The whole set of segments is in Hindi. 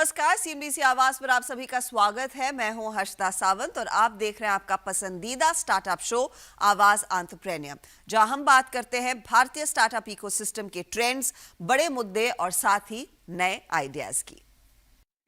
नमस्कार, सीएमडीसी आवाज पर आप सभी का स्वागत है। मैं हूं हर्षदा सावंत और आप देख रहे हैं आपका पसंदीदा स्टार्टअप शो आवाज एंटरप्रेन्योर, जहां हम बात करते हैं भारतीय स्टार्टअप इकोसिस्टम के ट्रेंड्स, बड़े मुद्दे और साथ ही नए आइडियाज की।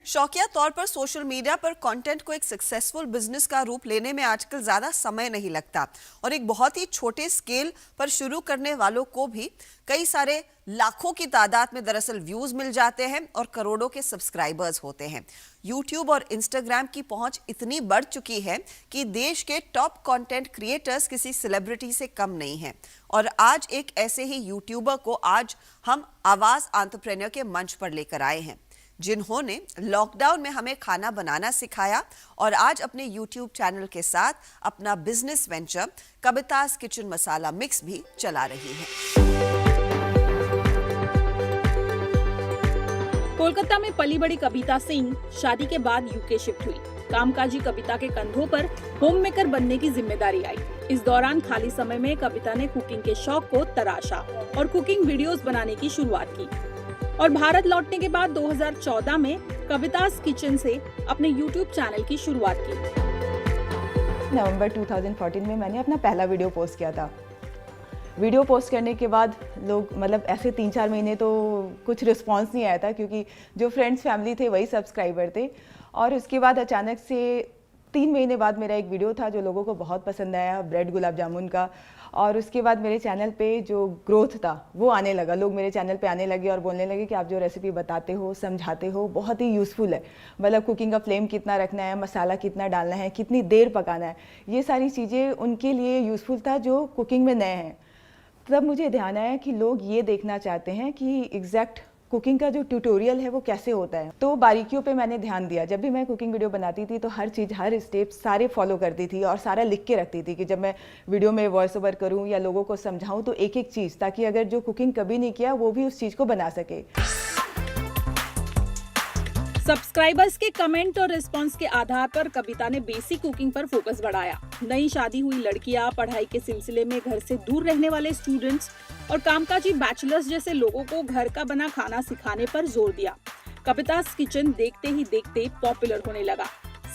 शौकिया तौर पर सोशल मीडिया पर कंटेंट को एक सक्सेसफुल बिजनेस का रूप लेने में आजकल ज्यादा समय नहीं लगता और एक बहुत ही छोटे स्केल पर शुरू करने वालों को भी कई सारे लाखों की तादाद में दरअसल व्यूज मिल जाते हैं और करोड़ों के सब्सक्राइबर्स होते हैं। यूट्यूब और इंस्टाग्राम की पहुंच इतनी बढ़ चुकी है कि देश के टॉप कंटेंट क्रिएटर्स किसी सेलिब्रिटी से कम नहीं हैं। और आज एक ऐसे ही यूट्यूबर को आज हम आवाज एंटरप्रेन्योर के मंच पर लेकर आए हैं, जिन्होंने लॉकडाउन में हमें खाना बनाना सिखाया और आज अपने यूट्यूब चैनल के साथ अपना बिजनेस वेंचर कविता's किचन मसाला मिक्स भी चला रही हैं। कोलकाता में पली बड़ी कविता सिंह शादी के बाद यूके शिफ्ट हुई। कामकाजी कविता के कंधों पर होम मेकर बनने की जिम्मेदारी आई। इस दौरान खाली समय में कविता ने कुकिंग के शौक को तराशा और कुकिंग वीडियोस बनाने की शुरुआत की और भारत लौटने के बाद 2014 में कविता's किचन से अपने यूट्यूब चैनल की शुरुआत की। नवंबर 2014 में मैंने अपना पहला वीडियो पोस्ट किया था। वीडियो पोस्ट करने के बाद लोग ऐसे 3-4 महीने तो कुछ रिस्पांस नहीं आया था, क्योंकि जो फ्रेंड्स फैमिली थे वही सब्सक्राइबर थे। और उसके बाद अचानक से 3 महीने बाद मेरा एक वीडियो था जो लोगों को बहुत पसंद आया, ब्रेड गुलाब जामुन का। और उसके बाद मेरे चैनल पे जो ग्रोथ था वो आने लगा। लोग मेरे चैनल पे आने लगे और बोलने लगे कि आप जो रेसिपी बताते हो, समझाते हो, बहुत ही यूज़फुल है। कुकिंग का फ्लेम कितना रखना है, मसाला कितना डालना है, कितनी देर पकाना है, ये सारी चीज़ें उनके लिए यूज़फुल था जो कुकिंग में नए हैं। तब मुझे ध्यान आया कि लोग ये देखना चाहते हैं कि एग्जैक्ट कुकिंग का जो ट्यूटोरियल है वो कैसे होता है। तो बारीकियों पे मैंने ध्यान दिया। जब भी मैं कुकिंग वीडियो बनाती थी तो हर चीज़, हर स्टेप सारे फॉलो करती थी और सारा लिख के रखती थी कि जब मैं वीडियो में वॉइस ओवर करूँ या लोगों को समझाऊँ तो एक एक चीज़, ताकि अगर जो कुकिंग कभी नहीं किया वो भी उस चीज़ को बना सके। सब्सक्राइबर्स के कमेंट और रिस्पांस के आधार पर कविता ने बेसिक कुकिंग पर फोकस बढ़ाया। नई शादी हुई लड़कियां, पढ़ाई के सिलसिले में घर से दूर रहने वाले स्टूडेंट्स और कामकाजी बैचलर्स जैसे लोगों को घर का बना खाना सिखाने पर जोर दिया। कविता's किचन देखते ही देखते पॉपुलर होने लगा।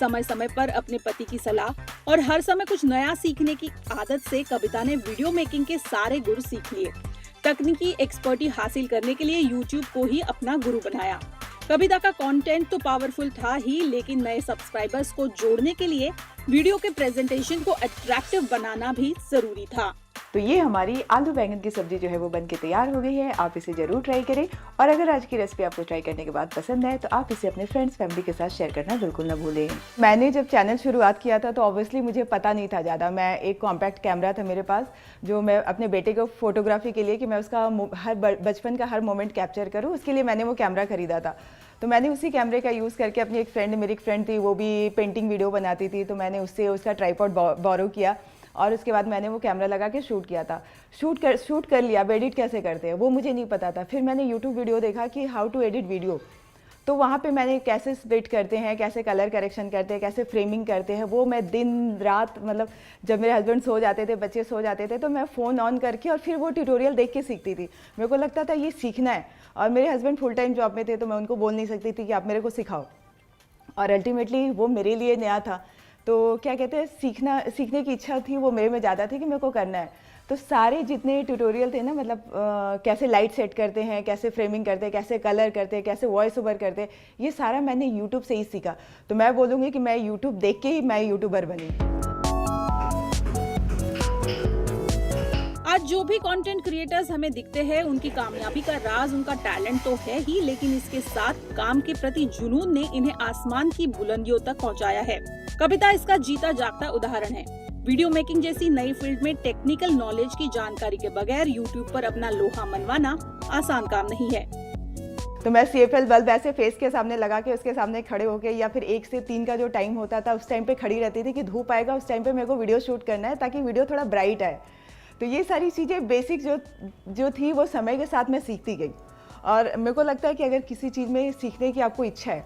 समय समय पर अपने पति की सलाह और हर समय कुछ नया सीखने की आदत से कविता ने वीडियो मेकिंग के सारे गुर सीख लिए। तकनीकी एक्सपर्टी हासिल करने के लिए यूट्यूब को ही अपना गुरु बनाया। कविता का कंटेंट तो पावरफुल था ही, लेकिन नए सब्सक्राइबर्स को जोड़ने के लिए वीडियो के प्रेजेंटेशन को अट्रैक्टिव बनाना भी जरूरी था। तो ये हमारी आलू बैंगन की सब्जी जो है वो बनके तैयार हो गई है। आप इसे जरूर ट्राई करें और अगर आज की रेसिपी आपको ट्राई करने के बाद पसंद आए तो आप इसे अपने फ्रेंड्स फैमिली के साथ शेयर करना बिल्कुल ना भूलें। मैंने जब चैनल शुरुआत किया था तो ऑब्वियसली मुझे पता नहीं था ज़्यादा। मैं एक कॉम्पैक्ट कैमरा था मेरे पास, जो मैं अपने बेटे को फोटोग्राफी के लिए कि मैं उसका हर बचपन का हर मोमेंट कैप्चर करूँ, उसके लिए मैंने वो कैमरा खरीदा था। तो मैंने उसी कैमरे का यूज़ करके अपनी मेरी एक फ्रेंड थी, वो भी पेंटिंग वीडियो बनाती थी, तो मैंने उससे उसका ट्राइपॉड बोरो किया और उसके बाद मैंने वो कैमरा लगा के शूट किया था। शूट कर लिया। अब एडिट कैसे करते हैं वो मुझे नहीं पता था। फिर मैंने यूट्यूब वीडियो देखा कि हाउ टू एडिट वीडियो, तो वहाँ पे मैंने कैसे स्प्लिट करते हैं, कैसे कलर करेक्शन करते हैं, कैसे फ्रेमिंग करते हैं, वो मैं दिन रात जब मेरे हस्बैंड सो जाते थे, बच्चे सो जाते थे, तो मैं फ़ोन ऑन करके और फिर वो ट्यूटोरियल देख के सीखती थी। मेरे को लगता था ये सीखना है, और मेरे हस्बैंड फुल टाइम जॉब में थे तो मैं उनको बोल नहीं सकती थी कि आप मेरे को सिखाओ, और अल्टीमेटली वो मेरे लिए नया था। तो क्या कहते हैं, सीखने की इच्छा थी वो मेरे में ज़्यादा थी कि मेरे को करना है। तो सारे जितने ट्यूटोरियल थे ना, कैसे लाइट सेट करते हैं, कैसे फ्रेमिंग करते हैं, कैसे कलर करते हैं, कैसे वॉइस ओवर करते हैं, ये सारा मैंने यूट्यूब से ही सीखा। तो मैं बोलूँगी कि मैं यूट्यूब देख के ही मैं यूट्यूबर बनी। आज जो भी कंटेंट क्रिएटर्स हमें दिखते हैं, उनकी कामयाबी का राज उनका टैलेंट तो है ही, लेकिन इसके साथ काम के प्रति जुनून ने इन्हें आसमान की बुलंदियों तक पहुंचाया है। कविता इसका जीता जागता उदाहरण है। वीडियो मेकिंग जैसी नई फील्ड में टेक्निकल नॉलेज की जानकारी के बगैर यूट्यूब पर अपना लोहा मनवाना आसान काम नहीं है। तो मैं CFL बल्ब ऐसे फेस के सामने लगा के उसके सामने खड़े होके, या फिर 1 से 3 का जो टाइम होता था उस टाइम पे खड़ी रहती थी कि धूप आएगा उस टाइम पे मेरे को वीडियो शूट करना है ताकि वीडियो थोड़ा ब्राइट आए। तो ये सारी चीज़ें बेसिक जो थी वो समय के साथ मैं सीखती गई। और मेरे को लगता है कि अगर किसी चीज़ में सीखने की आपको इच्छा है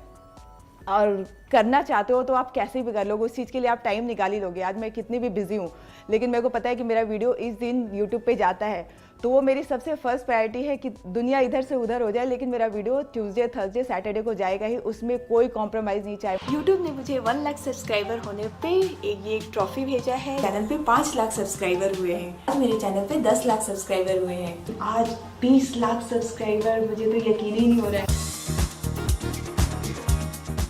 और करना चाहते हो तो आप कैसे भी कर लोगे, उस चीज़ के लिए आप टाइम निकाल ही लोगे। आज मैं कितनी भी बिजी हूँ, लेकिन मेरे को पता है कि मेरा वीडियो इस दिन यूट्यूब पे जाता है, तो वो मेरी सबसे फर्स्ट प्रायोरिटी है कि दुनिया इधर से उधर हो जाए, लेकिन मेरा वीडियो ट्यूसडे, थर्सडे, सैटरडे को जाएगा ही, उसमें कोई कॉम्प्रोमाइज़ नहीं चाहे। यूट्यूब ने मुझे 1 लाख सब्सक्राइबर होने पे एक ट्रॉफी भेजा है। चैनल पे 5 लाख सब्सक्राइबर हुए हैं। आज मेरे चैनल पे 10 लाख सब्सक्राइबर हुए हैं। आज 20 लाख सब्सक्राइबर, मुझे तो यकीन ही नहीं हो रहा है।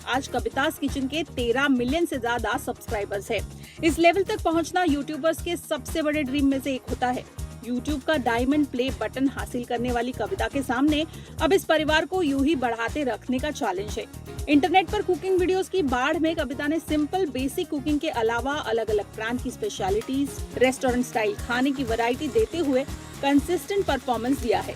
आज कवितास किचन के 13 मिलियन से ज्यादा सब्सक्राइबर्स है। इस लेवल तक पहुंचना यूट्यूबर्स के सबसे बड़े ड्रीम में से एक होता है। यूट्यूब का डायमंड प्ले बटन हासिल करने वाली कविता के सामने अब इस परिवार को यूं ही बढ़ाते रखने का चैलेंज है। इंटरनेट पर कुकिंग वीडियोस की बाढ़ में कविता ने सिंपल बेसिक कुकिंग के अलावा अलग अलग ब्रांड की स्पेशलिटीज, रेस्टोरेंट स्टाइल खाने की वैरायटी देते हुए कंसिस्टेंट परफॉर्मेंस दिया है।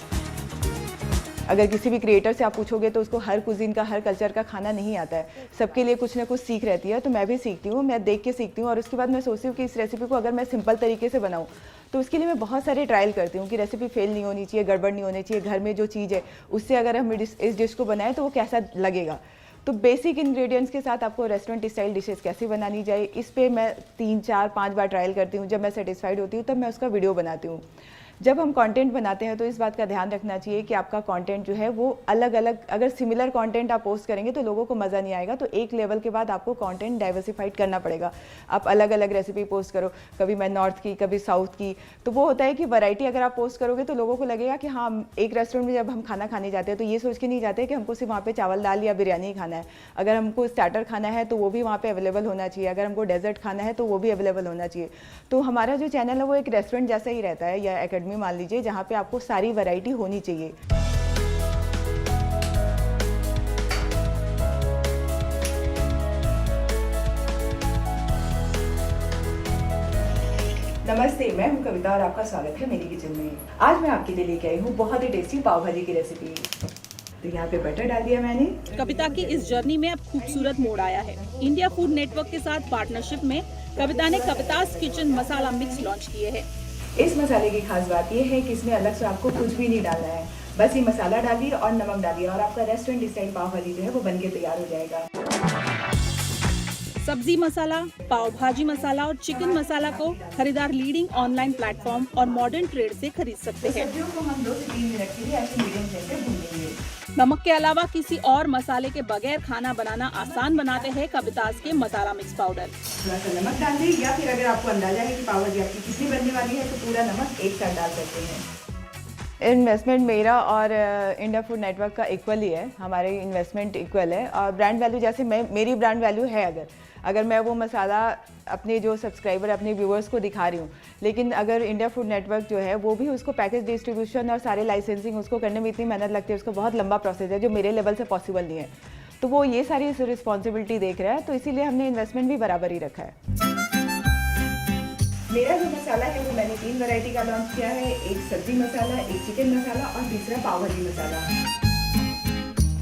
अगर किसी भी क्रिएटर से आप पूछोगे तो उसको हर कुजीन का, हर कल्चर का खाना नहीं आता है। सबके लिए कुछ ना कुछ सीख रहती है, तो मैं भी सीखती हूँ, मैं देख के सीखती हूँ और उसके बाद मैं सोचती हूँ कि इस रेसिपी को अगर मैं सिंपल तरीके से बनाऊँ तो उसके लिए मैं बहुत सारे ट्रायल करती हूँ कि रेसिपी फेल नहीं होनी चाहिए, गड़बड़ नहीं होनी चाहिए, घर में जो चीज़ है उससे अगर हम इस डिश को बनाएं तो वो कैसा लगेगा। तो बेसिक इंग्रेडिएंट्स के साथ आपको रेस्टोरेंट स्टाइल डिशेस कैसे बनानी चाहिए, इस पर मैं 3, 4, 5 बार ट्रायल करती हूँ। जब मैं सेटिस्फाइड होती हूँ तब मैं उसका वीडियो बनाती हूँ। जब हम कंटेंट बनाते हैं तो इस बात का ध्यान रखना चाहिए कि आपका कंटेंट जो है वो अलग अलग, अगर सिमिलर कंटेंट आप पोस्ट करेंगे तो लोगों को मज़ा नहीं आएगा। तो एक लेवल के बाद आपको कंटेंट डाइवर्सिफाइड करना पड़ेगा। आप अलग अलग रेसिपी पोस्ट करो, कभी मैं नॉर्थ की, कभी साउथ की, तो वो होता है कि वैरायटी अगर आप पोस्ट करोगे तो लोगों को लगेगा कि हाँ, एक रेस्टोरेंट में जब हम खाना खाने जाते हैं तो ये सोच के नहीं जाते कि हमको सिर्फ वहाँ पे चावल दाल या बिरयानी ही खाना है। अगर हमको स्टार्टर खाना है तो वो भी वहाँ पे अवेलेबल होना चाहिए, अगर हमको डेजर्ट खाना है तो वो भी अवेलेबल होना चाहिए। तो हमारा जो चैनल है वो एक रेस्टोरेंट जैसा ही रहता है, या एकेडमी मान लीजिए, जहाँ पे आपको सारी वैरायटी होनी चाहिए। नमस्ते, मैं हूं कविता और आपका स्वागत है मेरी किचन में। आज मैं आपके लिए लेके आई हूं बहुत ही टेस्टी पाव भाजी की रेसिपी। तो यहाँ पे बटर डाल दिया मैंने। कविता की इस जर्नी में अब खूबसूरत मोड़ आया है। इंडिया फूड नेटवर्क के साथ पार्टनरशिप में कविता ने कवितास किचन मसाला मिक्स लॉन्च किए हैं। इस मसाले की खास बात यह है कि इसमें अलग से आपको कुछ भी नहीं डालना है, बस ये मसाला डालिए और नमक डालिए और आपका रेस्टोरेंट स्टाइल पाव भाजी जो है वो बनके तैयार हो जाएगा। सब्जी मसाला, पाव भाजी मसाला और चिकन मसाला को खरीदार लीडिंग ऑनलाइन प्लेटफॉर्म और मॉडर्न ट्रेड से खरीद सकते हैं। सब्जियों को हम 2 से 3 मिनट के लिए ऐसे मीडियम फ्लेम पे भून लेंगे। नमक के अलावा किसी और मसाले के बगैर खाना बनाना आसान बनाते हैं कवितास के मसाला मिक्स पाउडर। थोड़ा सा नमक डाल दें, या फिर अगर आपको अंदाजा है कि पाव भाजी आपकी कितनी बनने वाली है तो पूरा नमक एक साथ डाल सकते हैं। इन्वेस्टमेंट मेरा और इंडिया फूड नेटवर्क का इक्वल ही है, हमारे इन्वेस्टमेंट इक्वल है। और ब्रांड वैल्यू जैसे मेरी ब्रांड वैल्यू है, अगर मैं वो मसाला अपने जो सब्सक्राइबर, अपने व्यूअर्स को दिखा रही हूँ, लेकिन अगर इंडिया फूड नेटवर्क जो है वो भी उसको पैकेज डिस्ट्रीब्यूशन और सारे लाइसेंसिंग उसको करने में इतनी मेहनत लगती है, उसको बहुत लंबा प्रोसेस है जो मेरे लेवल से पॉसिबल नहीं है, तो वो ये सारी रिस्पॉन्सिबिलिटी देख रहा है, तो इसीलिए हमने इन्वेस्टमेंट भी बराबर ही रखा है। मेरा जो मसाला है वो मैंने 3 वैरायटी का लॉन्च किया है, एक सब्जी मसाला, एक चिकन मसाला और तीसरा पाव भाजी मसाला।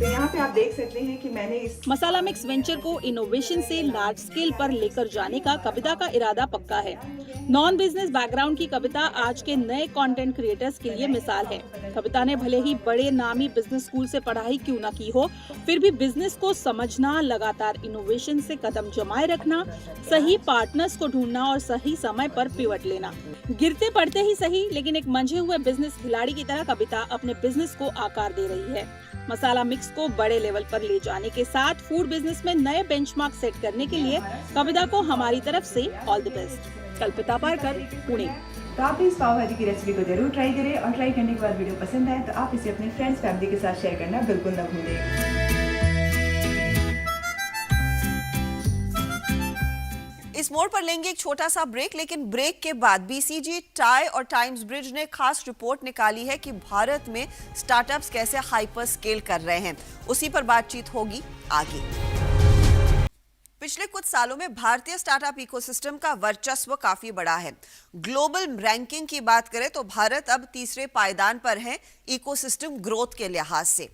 तो यहाँ पे आप देख सकते हैं कि मैंने इस मसाला मिक्स वेंचर को इनोवेशन से लार्ज स्केल पर लेकर जाने का कविता का इरादा पक्का है। नॉन बिजनेस बैकग्राउंड की कविता आज के नए कंटेंट क्रिएटर्स के लिए मिसाल है। कविता ने भले ही बड़े नामी बिजनेस स्कूल से पढ़ाई क्यों न की हो, फिर भी बिजनेस को समझना, लगातार इनोवेशन से कदम जमाए रखना, सही पार्टनर्स को ढूंढना और सही समय पर पिवट लेना। गिरते पड़ते ही सही, लेकिन एक मंझे हुए बिजनेस खिलाड़ी की तरह कविता अपने बिजनेस को आकार दे रही है। मसाला मिक्स को बड़े लेवल पर ले जाने के साथ फूड बिजनेस में नए बेंचमार्क सेट करने के लिए कविता को हमारी तरफ से ऑल द बेस्ट। कल्पिता पारकर, पुणे। तो आप इस पाव भाजी की रेसिपी को जरूर ट्राई करें और ट्राई करने के बाद वीडियो पसंद आए तो आप इसे अपने फ्रेंड्स, फैमिली के साथ शेयर करना बिल्कुल न भूलें। इस मोड़ पर लेंगे एक छोटा सा ब्रेक, लेकिन ब्रेक के बाद बीसीजी, टाई और टाइम्स ब्रिज ने खास रिपोर्ट निकाली है कि भारत में स्टार्टअप्स कैसे हाइपर स्केल कर रहे हैं। उसी पर बातचीत होगी आगे। पिछले कुछ सालों में भारतीय स्टार्टअप इकोसिस्टम का वर्चस्व काफी बड़ा है। ग्लोबल रैंकिंग की बात करें तो भारत अब तीसरे पायदान पर है इकोसिस्टम ग्रोथ के लिहाज से।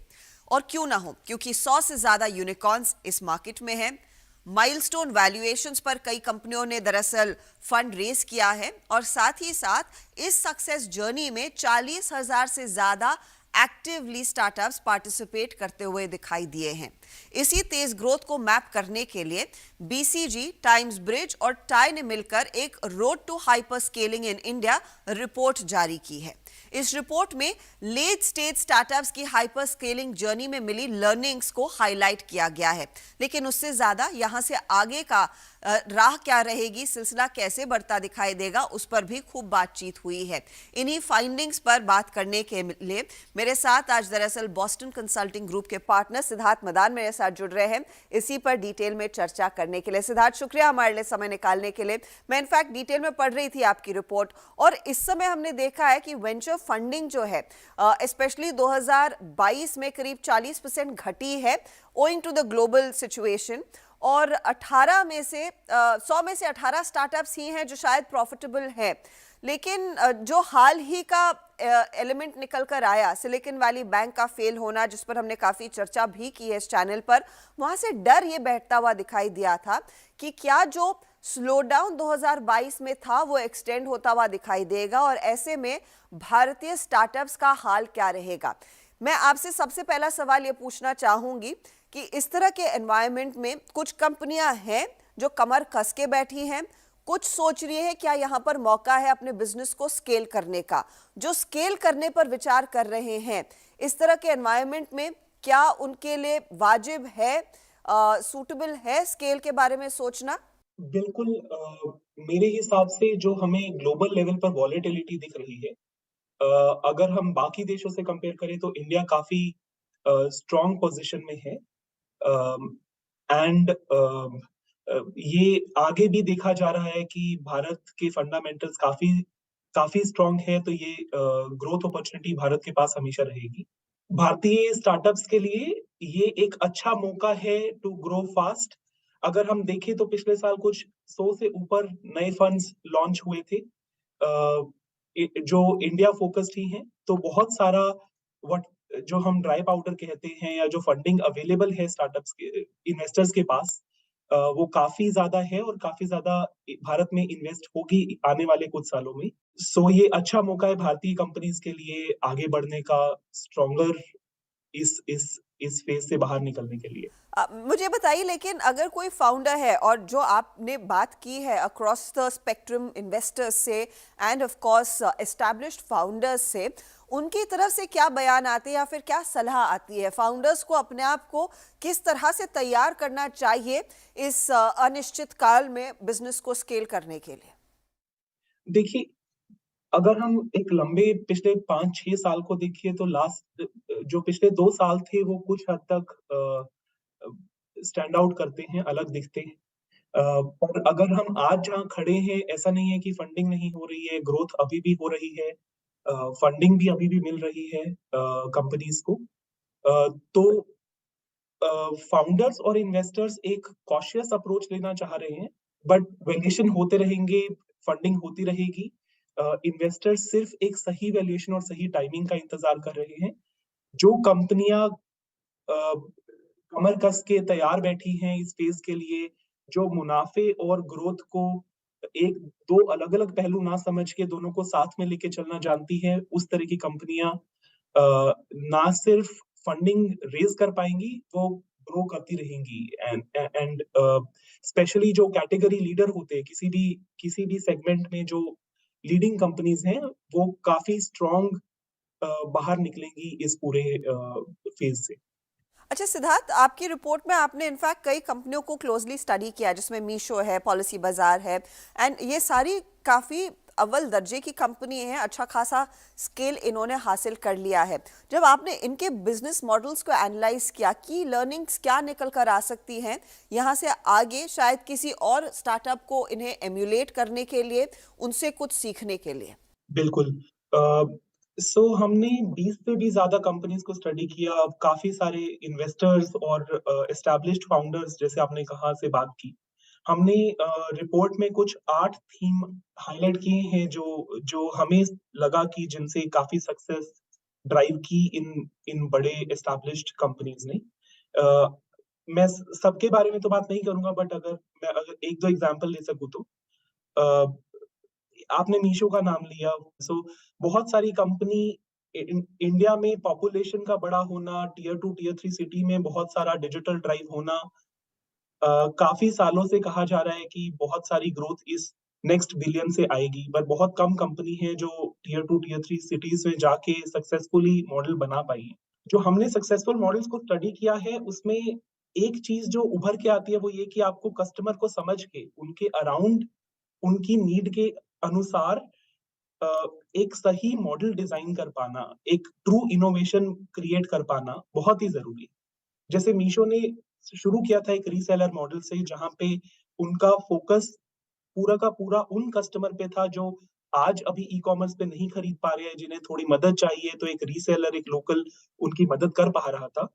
और क्यों ना हो, क्योंकि 100 से ज्यादा यूनिकॉर्न्स इस मार्केट में हैं। माइलस्टोन वैल्यूएशंस पर कई कंपनियों ने दरअसल फंड रेज किया है और साथ ही साथ इस सक्सेस जर्नी में 40,000 से ज्यादा एक्टिवली स्टार्टअप्स पार्टिसिपेट करते हुए दिखाई दिए हैं। इसी तेज ग्रोथ को मैप करने के लिए बीसीजी, टाइम्स ब्रिज और टाई ने मिलकर एक road to hyper scaling in India report जारी की है। इस रिपोर्ट में लेट स्टेज स्टार्टअप्स की हाइपर स्केलिंग जर्नी में मिली लर्निंग्स को हाईलाइट किया गया है, लेकिन उससे ज्यादा यहां से आगे का राह क्या रहेगी, सिलसिला कैसे बढ़ता दिखाई देगा, उस पर भी खूब बातचीत हुई है। इन्हीं फाइंडिंग्स पर बात करने के लिए मेरे साथ आज दरअसल बॉस्टन कंसल्टिंग ग्रुप के पार्टनर सिद्धार्थ मदान मेरे साथ जुड़ रहे हैं इसी पर डिटेल में चर्चा करने के लिए। सिद्धार्थ, शुक्रिया हमारे लिए समय निकालने के लिए। मैं इनफैक्ट डिटेल में पढ़ रही थी आपकी रिपोर्ट और इस समय हमने देखा है कि वेंचर फंडिंग जो है स्पेशली 2022 में करीब 40% घटी है owing to the global situation, और 18 में से 100 में से 18 स्टार्टअप्स ही हैं जो शायद प्रॉफिटेबल है। लेकिन जो हाल ही का एलिमेंट निकल कर आया, सिलिकॉन वैली बैंक का फेल होना, जिस पर हमने काफ़ी चर्चा भी की है इस चैनल पर, वहाँ से डर ये बैठता हुआ दिखाई दिया था कि क्या जो स्लो डाउन 2022 में था वो एक्सटेंड होता हुआ दिखाई देगा और ऐसे में भारतीय स्टार्टअप्स का हाल क्या रहेगा। मैं आपसे सबसे पहला सवाल ये पूछना चाहूंगी कि इस तरह के एनवायरनमेंट में कुछ कंपनियां हैं जो कमर कस के बैठी हैं, कुछ सोच रही है क्या यहाँ पर मौका है अपने बिजनेस को स्केल करने का, जो स्केल करने पर विचार कर रहे हैं। इस तरह के एनवायरनमेंट में क्या उनके लिए वाजिब है, सूटेबल है स्केल के बारे में सोचना? बिल्कुल। मेरे हिसाब से जो हमें ग्लोबल लेवल पर वॉलेटिलिटी दिख रही है, अगर हम बाकी देशों से कंपेयर करें तो इंडिया काफी स्ट्रॉन्ग पोजीशन में है। एंड ये आगे भी देखा जा रहा है कि भारत के फंडामेंटल्स काफी काफी स्ट्रॉन्ग है, तो ये ग्रोथ अपॉर्चुनिटी भारत के पास हमेशा रहेगी। भारतीय स्टार्टअप्स के लिए ये एक अच्छा मौका है टू ग्रो फास्ट। अगर हम देखें तो पिछले साल कुछ 100 से ऊपर नए फंड्स लॉन्च हुए थे जो इंडिया फोकस्ड ही हैं, तो बहुत सारा व्हाट जो हम ड्राई पाउडर कहते हैं या जो फंडिंग अवेलेबल है स्टार्टअप्स के इन्वेस्टर्स के पास, वो काफी ज्यादा है और काफी ज्यादा भारत में इन्वेस्ट होगी आने वाले कुछ सालों में। सो ये अच्छा मौका है भारतीय कंपनीज के लिए आगे बढ़ने का, स्ट्रॉन्गर इस फेज से बाहर निकलने के लिए। मुझे बताइए, लेकिन अगर कोई फाउंडर है और जो आपने बात की है अक्रॉस द स्पेक्ट्रम इन्वेस्टर्स से end of course established founders से, उनकी तरफ से क्या बयान आते हैं या फिर क्या सलाह आती है? फाउंडर्स को अपने आप को किस तरह से तैयार करना चाहिए इस अनिश्चित काल में बिजनेस को स्केल करने के लिए? देखिए, अगर हम एक लंबे पिछले 5-6 साल को देखिए तो लास्ट जो पिछले 2 साल थे वो कुछ हद तक स्टैंड आउट करते हैं, अलग दिखते हैं। पर अगर हम आज जहाँ खड़े हैं, ऐसा नहीं है कि फंडिंग नहीं हो रही है, ग्रोथ अभी भी हो रही है, फंडिंग भी अभी भी मिल रही है कंपनीज को। तो फाउंडर्स और इन्वेस्टर्स एक कॉशियस अप्रोच लेना चाह रहे हैं, बट वैल्यूएशन होते रहेंगे, फंडिंग होती रहेगी। इन्वेस्टर्स सिर्फ एक सही वैल्यूएशन और सही टाइमिंग का इंतजार कर रहे हैं। जो कंपनियां कमर कस के तैयार बैठी हैं इस फेज के लिए, जो मुनाफे और ग्रोथ को एक दो अलग अलग पहलू ना समझ के दोनों को साथ में लेके चलना जानती है, उस तरह की कंपनियां ना सिर्फ फंडिंग रेज कर पाएंगी, वो ग्रो करती रहेंगी। एंड स्पेशली जो कैटेगरी लीडर होते हैं किसी भी सेगमेंट में, जो लीडिंग कंपनीज हैं, वो काफी स्ट्रॉन्ग बाहर निकलेंगी इस पूरे फेज से। अच्छा सिद्धार्थ, आपकी रिपोर्ट में आपने इनफैक्ट कई कंपनियों को क्लोजली स्टडी किया, जिसमें मीशो है, पॉलिसी बाजार है, एंड ये सारी काफ़ी अव्वल दर्जे की कंपनी है, अच्छा खासा स्केल इन्होंने हासिल कर लिया है। जब आपने इनके बिजनेस मॉडल्स को एनालाइज किया, की लर्निंग्स क्या निकल कर आ सकती हैं यहाँ से आगे, शायद किसी और स्टार्टअप को इन्हें एम्यूलेट करने के लिए, उनसे कुछ सीखने के लिए? बिल्कुल। सो हमने 20 से भी ज्यादा कंपनीज को स्टडी किया, काफी सारे इन्वेस्टर्स और एस्टैब्लिश्ड फाउंडर्स, जैसे आपने कहा, से बात की। हमने रिपोर्ट में कुछ 8 थीम हाईलाइट किए हैं जो हमें लगा कि जिनसे काफी सक्सेस ड्राइव की इन बड़े एस्टैब्लिश्ड कंपनीज ने। मैं सबके बारे में तो बात नहीं करूंगा, बट अगर एक दो एग्जांपल ले सकूं तो आपने मीशो का नाम लिया। सो बहुत सारी कंपनी इंडिया में पॉपुलेशन का बड़ा होना, टियर 2 टियर 3 सिटी में बहुत सारा डिजिटल ड्राइव होना, काफी सालों से कहा जा रहा है कि बहुत सारी ग्रोथ इस नेक्स्ट बिलियन से आएगी, पर बहुत कम कंपनी है जो टियर 2 टियर 3 सिटीज में जाके सक्सेसफुली मॉडल बना पाई है। जो हमने सक्सेसफुल मॉडल्स को स्टडी किया है उसमें एक चीज जो उभर के आती है वो ये कि आपको कस्टमर को समझ के उनके अराउंड, उनकी नीड के अनुसार एक सही मॉडल डिजाइन कर पाना, एक ट्रू इनोवेशन क्रिएट कर पाना बहुत ही जरूरी है। जैसे मीशो ने शुरू किया था एक रीसेलर मॉडल से, जहां पे उनका फोकस पूरा का पूरा उन कस्टमर पे था जो आज अभी ई कॉमर्स पे नहीं खरीद पा रहे हैं, जिन्हें थोड़ी मदद चाहिए, तो एक रीसेलर, एक लोकल उनकी मदद कर पा रहा था।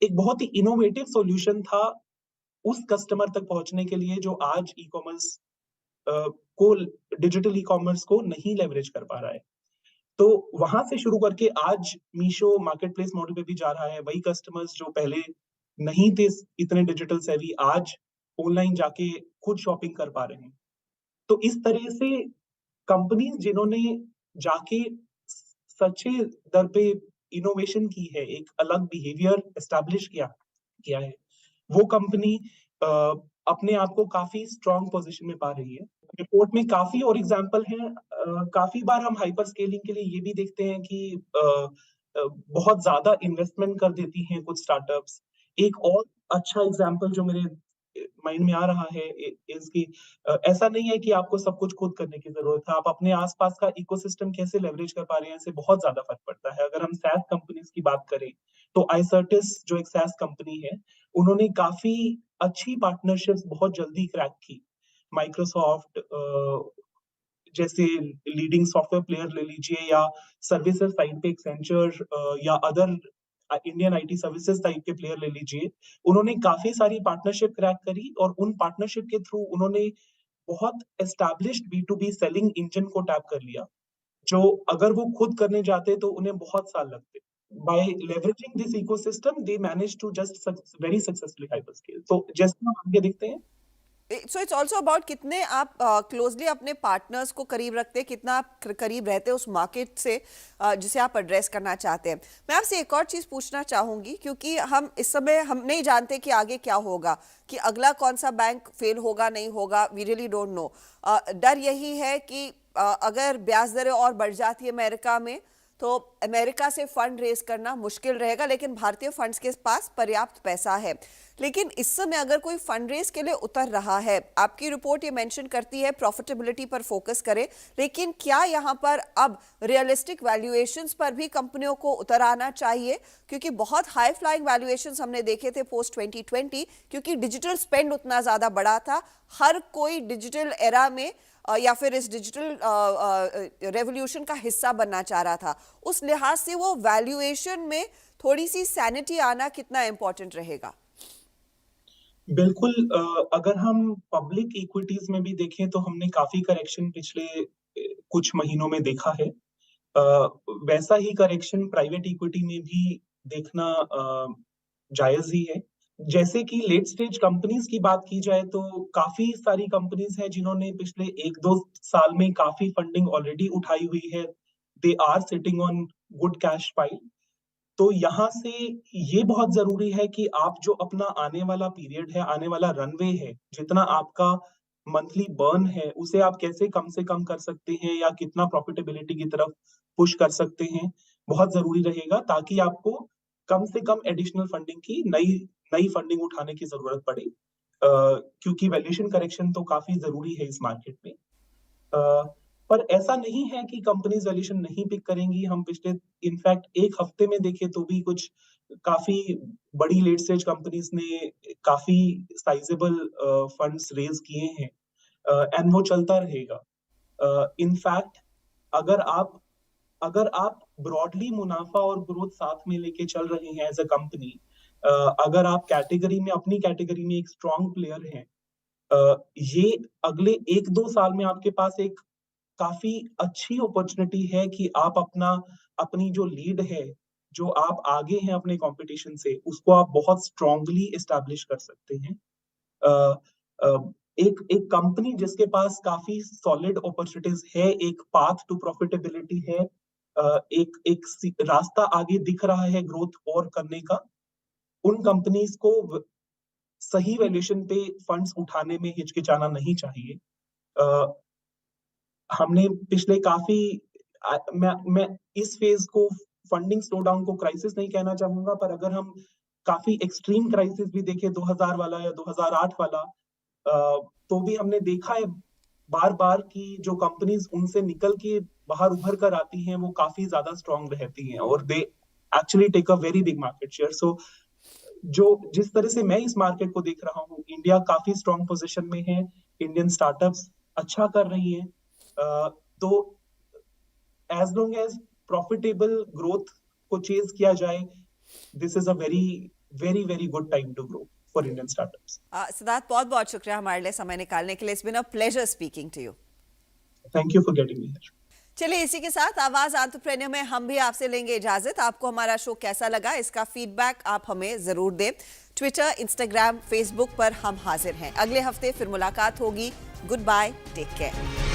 एक बहुत ही इनोवेटिव सॉल्यूशन था उस कस्टमर तक पहुंचने के लिए जो आज ई कॉमर्स को, डिजिटल ई कॉमर्स को नहीं लेवरेज कर पा रहा है। तो वहां से शुरू करके आज मीशो मार्केट प्लेस मॉडल पे भी जा रहा है। वही कस्टमर्स जो पहले नहीं थे इतने डिजिटल सेवी, आज ऑनलाइन जाके खुद शॉपिंग कर पा रहे हैं। तो इस तरह से कंपनीज जिन्होंने जाके सच्चे दर पे इनोवेशन की है, एक अलग बिहेवियर एस्टैब्लिश किया किया है, वो कंपनी अपने आप को काफी स्ट्रांग पोजीशन में पा रही है। रिपोर्ट में काफी और एग्जांपल हैं। काफी बार हम हाइपर स्केलिंग के लिए ये भी देखते हैं कि बहुत ज्यादा इन्वेस्टमेंट कर देती हैं कुछ स्टार्टअप्स। एक और अच्छा एग्जांपल जो मेरे माइंड में आ रहा है इसकी, ऐसा नहीं है कि आपको सब कुछ खुद करने की जरूरत है, आप अपने आसपास का इकोसिस्टम कैसे लेवरेज कर पा रहे हैं, इससे बहुत ज्यादा फर्क पड़ता है। अगर हम SaaS कंपनीज की बात करें तो iCertis जो एक SaaS कंपनी है, उन्होंने काफी अच्छी पार्टनरशिप्स बहुत जल्दी क्रैक की। माइक्रोसॉफ्ट जैसे लीडिंग सॉफ्टवेयर प्लेयर ले लीजिए, या सर्विसेज साइड पे एक्सेंचर या other Indian IT services type के प्लेयर ले लीजिए, उन्होंने काफी सारी पार्टनरशिप क्रैक करी और उन पार्टनरशिप के थ्रू उन्होंने बहुत एस्टैब्लिश्ड B2B सेलिंग इंजन को टैप कर लिया, जो अगर वो खुद करने जाते तो उन्हें बहुत साल लगते। By leveraging this ecosystem they manage to just very successfully hyper scale. तो जैसे हम आगे देखते हैं, सो इट्स ऑल्सो अबाउट कितने आप क्लोजली अपने पार्टनर्स को करीब रखते हैं, कितना आप करीब रहते हैं उस मार्केट से जिसे आप एड्रेस करना चाहते हैं। मैं आपसे एक और चीज़ पूछना चाहूँगी, क्योंकि हम इस समय हम नहीं जानते कि आगे क्या होगा, कि अगला कौन सा बैंक फेल होगा नहीं होगा, वी रियली डोंट नो। डर यही है कि अगर ब्याज दरें और बढ़ जाती है अमेरिका में, तो अमेरिका से फंड रेज करना मुश्किल रहेगा, लेकिन भारतीय फंड्स के पास पर्याप्त पैसा है। लेकिन इस समय अगर कोई फंड रेज के लिए उतर रहा है, आपकी रिपोर्ट ये मेंशन करती है प्रॉफिटेबिलिटी पर फोकस करें, लेकिन क्या यहाँ पर अब रियलिस्टिक वैल्यूएशंस पर भी कंपनियों को उतर आना चाहिए? क्योंकि बहुत हाई फ्लाइंग वैल्यूएशंस हमने देखे थे पोस्ट 2020, क्योंकि डिजिटल स्पेंड उतना ज़्यादा बड़ा था, हर कोई डिजिटल एरा में या फिर इस डिजिटल रेवोल्यूशन का हिस्सा बनना चाह रहा था। उस लिहाज से वो वैल्यूएशन में थोड़ी सी सैनिटी आना कितना इंपॉर्टेंट रहेगा? बिल्कुल। अगर हम पब्लिक इक्विटीज में भी देखें तो हमने काफी करेक्शन पिछले कुछ महीनों में देखा है। वैसा ही करेक्शन प्राइवेट इक्विटी में भी देखना जायज ही है। जैसे कि लेट स्टेज कंपनीज की बात की जाए तो काफी सारी कंपनीज हैं जिन्होंने पिछले 1-2 साल में काफी फंडिंग ऑलरेडी उठाई हुई है। They are sitting on good cash pile. तो यहाँ से ये बहुत जरूरी है कि आप जो अपना आने वाला पीरियड है, आने वाला रनवे है, जितना आपका मंथली बर्न है, उसे आप कैसे कम से कम कर सकते हैं या कितना प्रॉफिटेबिलिटी की तरफ पुश कर सकते हैं, बहुत जरूरी रहेगा, ताकि आपको कम से कम एडिशनल फंडिंग की नई फंडिंग उठाने की जरूरत पड़े। क्योंकि वैल्यूएशन करेक्शन तो काफी जरूरी है इस मार्केट में। पर ऐसा नहीं है कि कंपनीज वैल्यूएशन नहीं पिक करेंगी। हम पिछले इनफैक्ट एक हफ्ते में देखें तो भी कुछ काफी बड़ी लेट स्टेज कंपनीज ने काफी साइजेबल फंड्स रेज किए हैं, एंड वो चलता रहेगा। इनफैक्ट अगर आप अगर आप ब्रॉडली मुनाफा और ग्रोथ साथ में लेके चल रहे हैं एज अ कंपनी, अगर आप कैटेगरी में, अपनी कैटेगरी में एक स्ट्रॉन्ग प्लेयर हैं, ये अगले 1-2 साल में आपके पास एक काफी अच्छी अपॉर्चुनिटी है कि आप अपनी जो लीड है, जो आप आगे हैं अपने कंपटीशन से, उसको आप बहुत स्ट्रांगली एस्टैब्लिश कर सकते हैं। अ, अ, एक कंपनी जिसके पास काफी सॉलिड अपॉर्चुनिटीज है, एक पाथ टू प्रॉफिटेबिलिटी है, एक रास्ता आगे दिख रहा है ग्रोथ और करने का, उन कंपनीज को सही वैल्यूएशन पे फंड्स उठाने में हिचकिचाना नहीं चाहिए। हमने पिछले काफी मैं इस फेज को, फंडिंग स्लो डाउन को क्राइसिस नहीं कहना चाहूंगा, पर अगर हम काफी एक्सट्रीम क्राइसिस भी देखें 2000 वाला या 2008 वाला, तो भी हमने देखा है बार बार कि जो कंपनीज उनसे निकल के बाहर उभर कर आती हैं वो काफी ज्यादा स्ट्रांग रहती हैं और they actually take a very big market share. So जो जिस तरह से मैं इस मार्केट को देख रहा हूँ, इंडिया काफी स्ट्रांग पोजीशन में है, इंडियन स्टार्टअप्स अच्छा कर रही हैं, तो as long as profitable growth को चेज किया जाए, this is a very very very good time to grow for Indian startups. Siddharth, बहुत बहुत शुक्रिया हमारे लिए समय निकालने के लिए। It's been a pleasure speaking to you. Thank you for getting me here. चलिए, इसी के साथ आवाज एंटरप्रेन्योर में हम भी आपसे लेंगे इजाजत। आपको हमारा शो कैसा लगा, इसका फीडबैक आप हमें जरूर दें। ट्विटर, इंस्टाग्राम, फेसबुक पर हम हाजिर हैं। अगले हफ्ते फिर मुलाकात होगी। Good bye, take care.